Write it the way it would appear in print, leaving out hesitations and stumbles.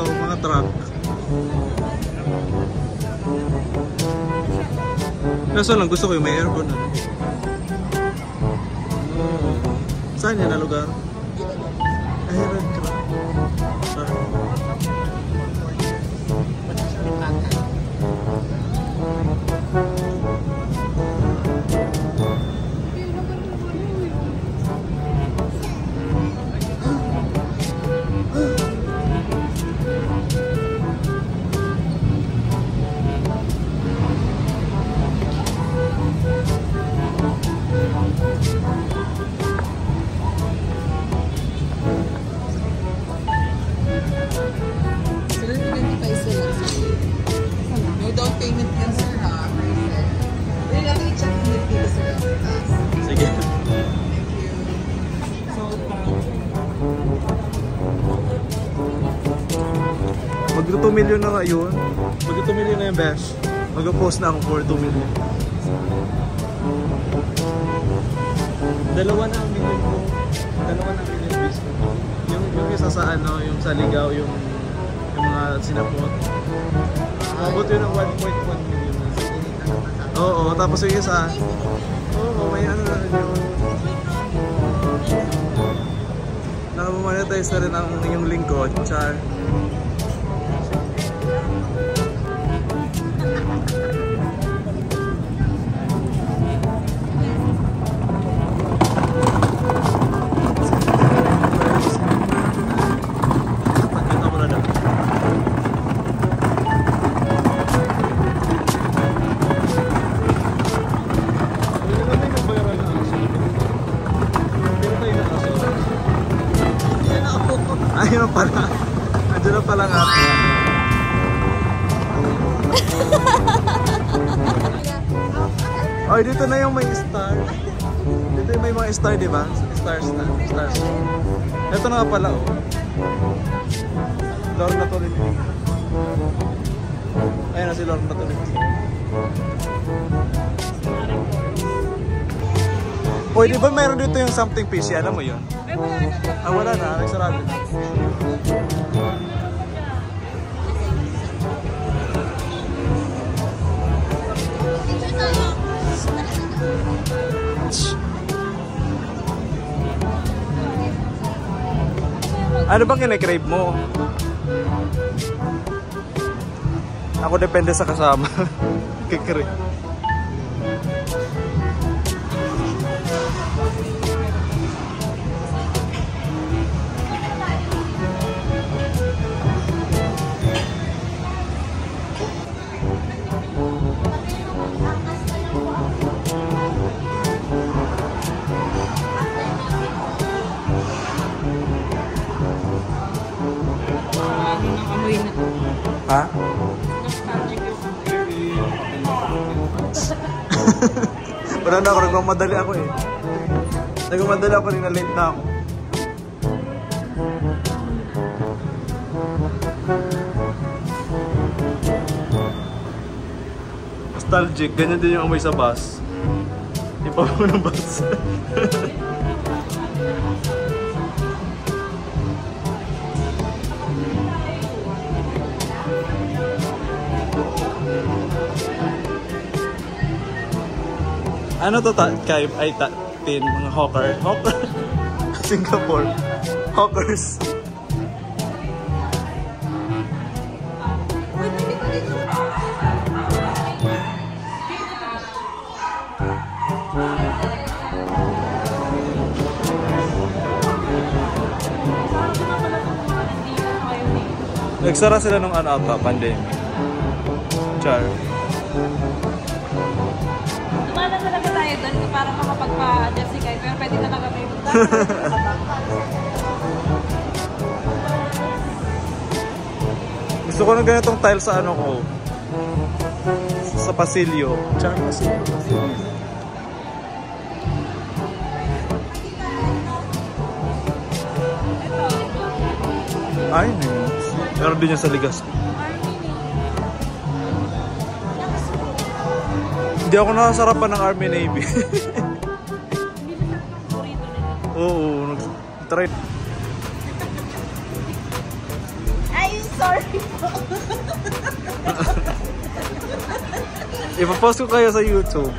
oh, mga truck. Kaso lang gusto ko yung may aircon na. Saan yan na lugar? Ayan ka. Mag 2 million na nga yun. Mag 2 million na yung bash. Mag-post na ako for 2 million. Dalawa na ang million ko. Dalawa na ang million views ko. Yung isa sa ano, yung sa ligaw, yung mga sinapot. Mabot yun ng 1.1 million. Oo, tapos yung isa. Oo, may ano na rin yun. Nakamonetize na rin ang yung lingkod. Char. Ayun pala. Andiyan na pala nga. Ay, dito na yung may star. Dito yung may mga star, di ba? Stars na. Stars. Ito na nga pala, oh. Lorna to rin. Ayun na si Lorna to rin. Uy, di ba mayroon dito yung something fishy? Alam mo yun? Ah, wala na. Nagsarado. Ano bang kine-crave mo? Ako depende sa kasama. Kikri. Ha? Wala na ako, nagmamadali ako eh. Nagmamadali ako rin na late na ako. Nostalgic, ganyan din yung amoy sa bus. Ipa mo ng bus. Ano to kay ay tin mga hawker. Hawker. Singapore. Hawkers. Nagsara sila nung ano ata, pandemic. Char. Tumala talaga tayo doon para makapagpa-adjust si Kai, pero pwede talaga may Gusto ko ng ganitong tile sa ano ko. Sa pasilyo. Char, pasilyo. Ay, nice. Meron din yan sa Ligas. Hindi ako nakasarapan ng Army Navy. Oo, nag-try. Ay, Ay, sorry po. Ipapost ko kayo sa YouTube.